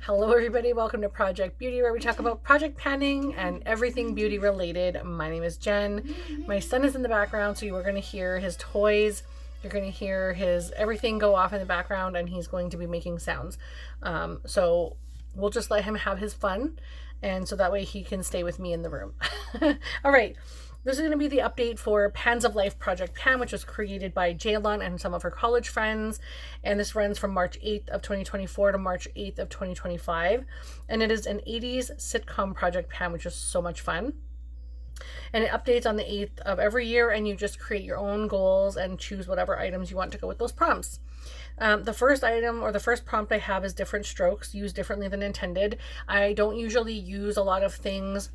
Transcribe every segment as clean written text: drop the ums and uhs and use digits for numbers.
Hello everybody, welcome to Project Beauty, where we talk about project panning and everything beauty related. My name is Jen. My son is in the background, so you are going to hear his toys. You're going to hear his everything go off in the background, and he's going to be making sounds. So we'll just let him have his fun, and so that way he can stay with me in the room. All right. This is going to be the update for Pans of Life Project Pan, which was created by Jaylon and some of her college friends. And this runs from March 8th of 2024 to March 8th of 2025. And it is an 80s sitcom project pan, which is so much fun. And it updates on the 8th of every year, and you just create your own goals and choose whatever items you want to go with those prompts. The first item or the first prompt I have is different strokes, used differently than intended. I don't usually use a lot of things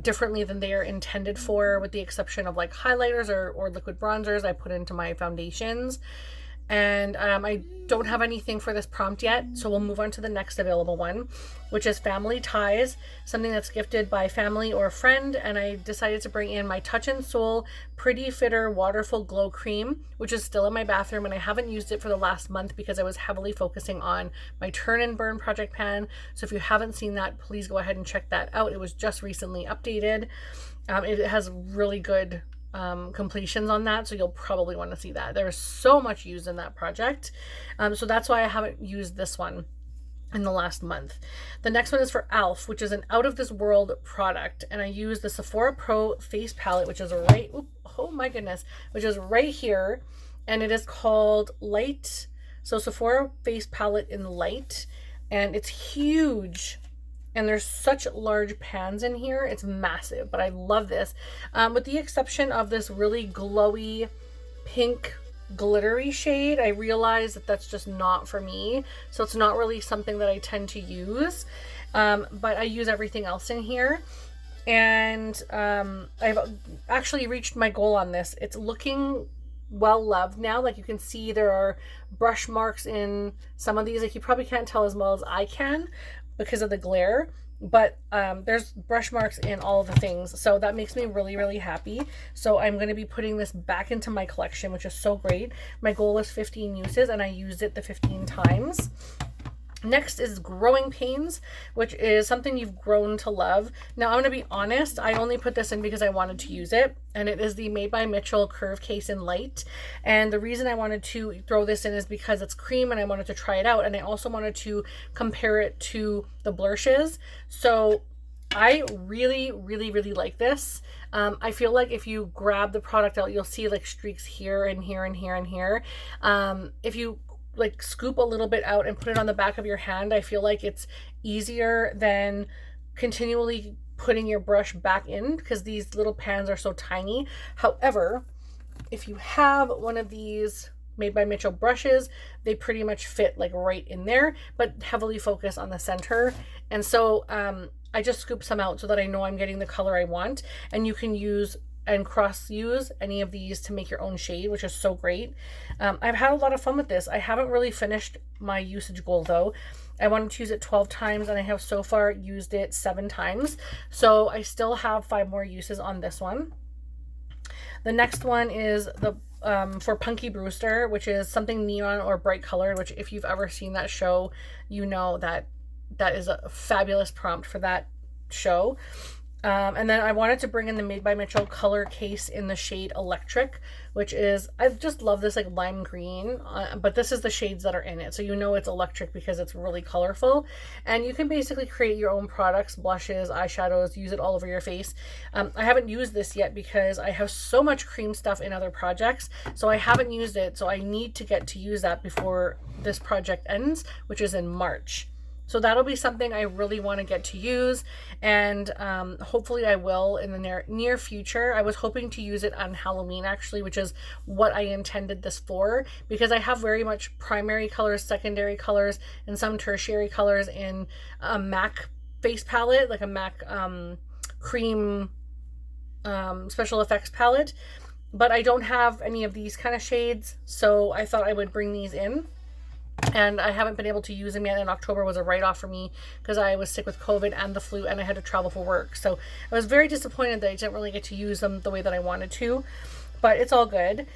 differently than they are intended for, with the exception of like highlighters or liquid bronzers I put into my foundations. And I don't have anything for this prompt yet, so we'll move on to the next available one, which is Family Ties, something that's gifted by family or a friend. And I decided to bring in my Touch in Soul Pretty Fitter Waterful Glow Cream, which is still in my bathroom, and I haven't used it for the last month because I was heavily focusing on my Turn and Burn project pan. So if you haven't seen that, please go ahead and check that out. It was just recently updated. It has really good completions on that, so you'll probably want to see that. There's so much used in that project, so that's why I haven't used this one in the last month. The next one is for Alf, which is an out of this world product, and I use the Sephora Pro face palette, which is right which is right here, and it is called Light. So Sephora face palette in light, and it's huge. And there's such large pans in here. It's massive, but I love this. With the exception of this really glowy pink glittery shade, I realize that that's just not for me. So it's not really something that I tend to use. But I use everything else in here. And I've actually reached my goal on this. It's looking well loved now. Like you can see there are brush marks in some of these. Like you probably can't tell as well as I can because of the glare, but there's brush marks in all of the things, so that makes me really, really happy. So I'm going to be putting this back into my collection, which is so great. My goal was 15 uses, and I used it the 15 times. Next is Growing Pains, which is something you've grown to love. Now, I'm going to be honest, I only put this in because I wanted to use it, and it is the Made by Mitchell Curve Case in Light. And the reason I wanted to throw this in is because it's cream and I wanted to try it out, and I also wanted to compare it to the blushes. So I really, really, really like this. I feel like if you grab the product out, you'll see like streaks here and here and here and here. If you like scoop a little bit out and put it on the back of your hand, I feel like it's easier than continually putting your brush back in because these little pans are so tiny. However, if you have one of these Made by Mitchell brushes, they pretty much fit like right in there, but heavily focus on the center. And so I just scoop some out so that I know I'm getting the color I want, and you can use and cross use any of these to make your own shade, which is so great. I've had a lot of fun with this. I haven't really finished my usage goal though. I wanted to use it 12 times and I have so far used it 7 times. So I still have 5 more uses on this one. The next one is the for Punky Brewster, which is something neon or bright colored, which if you've ever seen that show, you know that that is a fabulous prompt for that show. And then I wanted to bring in the Made by Mitchell color case in the shade Electric, which is, I just love this like lime green, but this is the shades that are in it. So you know it's electric because it's really colorful. And you can basically create your own products, blushes, eyeshadows, use it all over your face. I haven't used this yet because I have so much cream stuff in other projects. So I haven't used it. So I need to get to use that before this project ends, which is in March. So that'll be something I really want to get to use, and hopefully I will in the near future. I was hoping to use it on Halloween actually, which is what I intended this for, because I have very much primary colors, secondary colors, and some tertiary colors in a MAC face palette, like a MAC cream special effects palette, but I don't have any of these kind of shades, so I thought I would bring these in. And I haven't been able to use them yet, and October was a write-off for me because I was sick with COVID and the flu, and I had to travel for work. So I was very disappointed that I didn't really get to use them the way that I wanted to, but it's all good.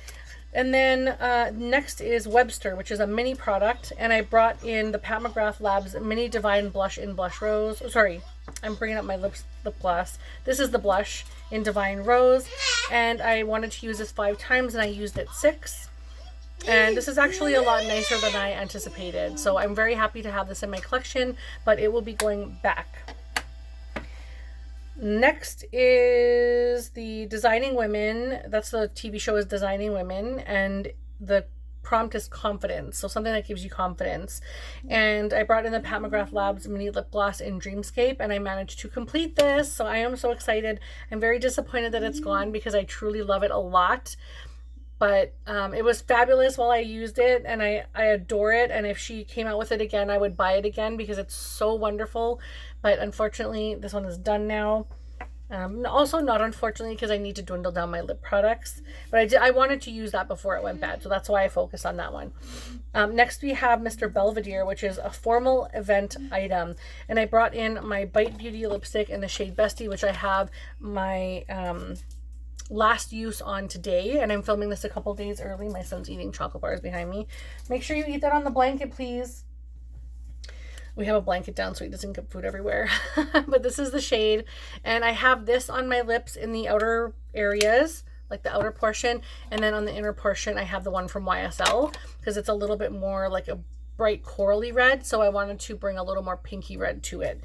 And then next is Webster, which is a mini product. And I brought in the Pat McGrath Labs Mini Divine Blush in Blush Rose. Oh, sorry, I'm bringing up my lip gloss. This is the blush in Divine Rose. And I wanted to use this 5 times and I used it 6. And this is actually a lot nicer than I anticipated. So I'm very happy to have this in my collection, but it will be going back. Next is the Designing Women. That's the TV show, is Designing Women, and the prompt is confidence, so something that gives you confidence. And I brought in the Pat McGrath Labs Mini Lip Gloss in Dreamscape, and I managed to complete this, so I am so excited. I'm very disappointed that it's gone because I truly love it a lot. But it was fabulous while I used it, and I adore it. And if she came out with it again, I would buy it again because it's so wonderful. But unfortunately, this one is done now. Also not unfortunately, because I need to dwindle down my lip products. But I wanted to use that before it went bad, so that's why I focused on that one. Next we have Mr. Belvedere, which is a formal event item. And I brought in my Bite Beauty lipstick in the shade Bestie, which I have my... last use on today, and I'm filming this a couple days early. My son's eating chocolate bars behind me. Make sure you eat that on the blanket, please. We have a blanket down so he doesn't get food everywhere. But this is the shade, and I have this on my lips in the outer areas, like the outer portion, and then on the inner portion I have the one from YSL because it's a little bit more like a bright corally red, so I wanted to bring a little more pinky red to it.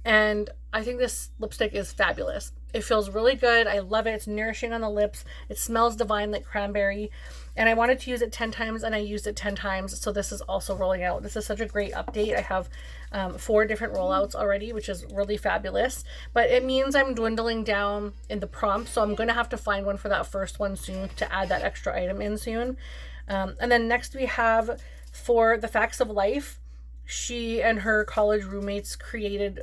And I think this lipstick is fabulous. It feels really good. I love it. It's nourishing on the lips. It smells divine like cranberry. And I wanted to use it 10 times, and I used it 10 times. So this is also rolling out. This is such a great update. I have 4 different rollouts already, which is really fabulous. But it means I'm dwindling down in the prompts. So I'm going to have to find one for that first one soon to add that extra item in soon. And then next we have, for the Facts of Life, she and her college roommates created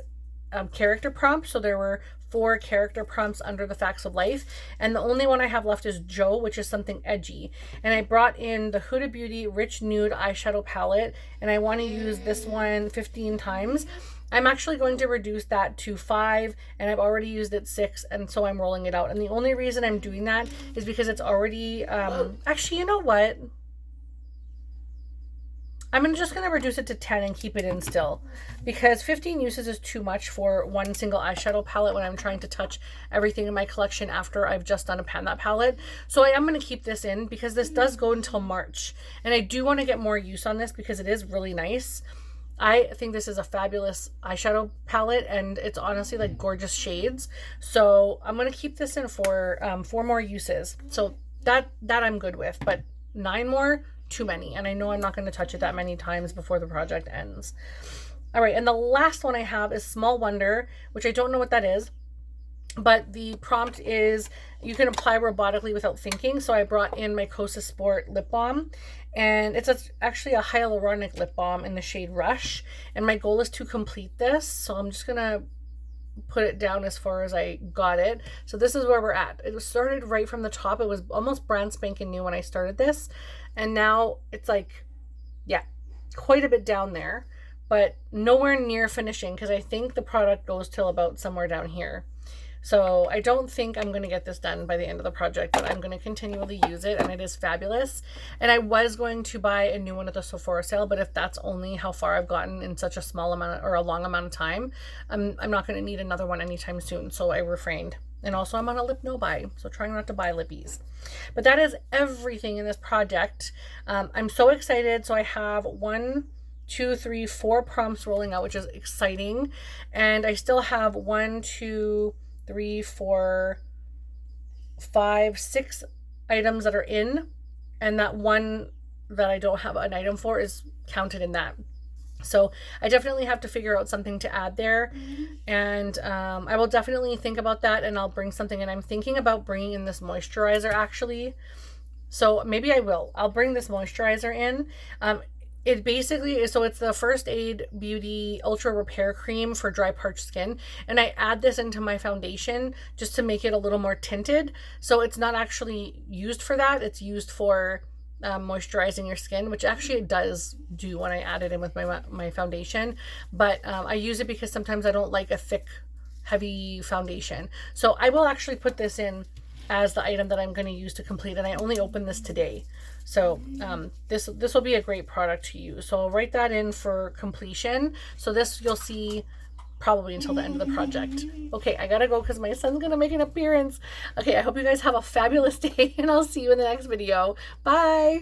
character prompts. So there were 4 character prompts under the Facts of Life, and the only one I have left is Joe, which is something edgy. And I brought in the Huda Beauty Rich Nude Eyeshadow Palette, and I want to use this one 15 times. I'm actually going to reduce that to 5, and I've already used it 6, and so I'm rolling it out. And the only reason I'm doing that is because it's already actually, you know what, I'm just going to reduce it to 10 and keep it in still, because 15 uses is too much for one single eyeshadow palette when I'm trying to touch everything in my collection after I've just done a Pan That palette. So I am going to keep this in because this does go until March, and I do want to get more use on this because it is really nice. I think this is a fabulous eyeshadow palette, and it's honestly like gorgeous shades. So I'm going to keep this in for 4 more uses. So that I'm good with, but 9 more, too many, and I know I'm not going to touch it that many times before the project ends. All right, and the last one I have is Small Wonder, which I don't know what that is, but the prompt is you can apply robotically without thinking. So I brought in my Kosas Sport lip balm, and it's actually a hyaluronic lip balm in the shade Rush, and my goal is to complete this, so I'm just gonna put it down as far as I got it. So this is where we're at. It was started right from the top. It was almost brand spanking new when I started this, and now it's like, yeah, quite a bit down there, but nowhere near finishing because I think the product goes till about somewhere down here. So I don't think I'm going to get this done by the end of the project, but I'm going to continually use it, and it is fabulous. And I was going to buy a new one at the Sephora sale, but if that's only how far I've gotten in such a small amount or a long amount of time, I'm not going to need another one anytime soon. So I refrained. And also I'm on a lip no buy, so trying not to buy lippies. But that is everything in this project. I'm so excited. So I have 1, 2, 3, 4 prompts rolling out, which is exciting. And I still have 1, 2, 3, 4, 5, 6 items that are in, and that one that I don't have an item for is counted in that. So I definitely have to figure out something to add there, and I will definitely think about that, and I'll bring something. And I'm thinking about bringing in this moisturizer actually, so maybe I'll bring this moisturizer in. It basically is, so it's the First Aid Beauty Ultra Repair Cream for dry parched skin, and I add this into my foundation just to make it a little more tinted. So it's not actually used for that, it's used for moisturizing your skin, which actually it does do when I add it in with my foundation, but I use it because sometimes I don't like a thick heavy foundation. So I will actually put this in as the item that I'm going to use to complete, and I only opened this today. So this will be a great product to use. So I'll write that in for completion. So this you'll see probably until the end of the project. Okay, I gotta go because my son's gonna make an appearance. Okay, I hope you guys have a fabulous day, and I'll see you in the next video. Bye!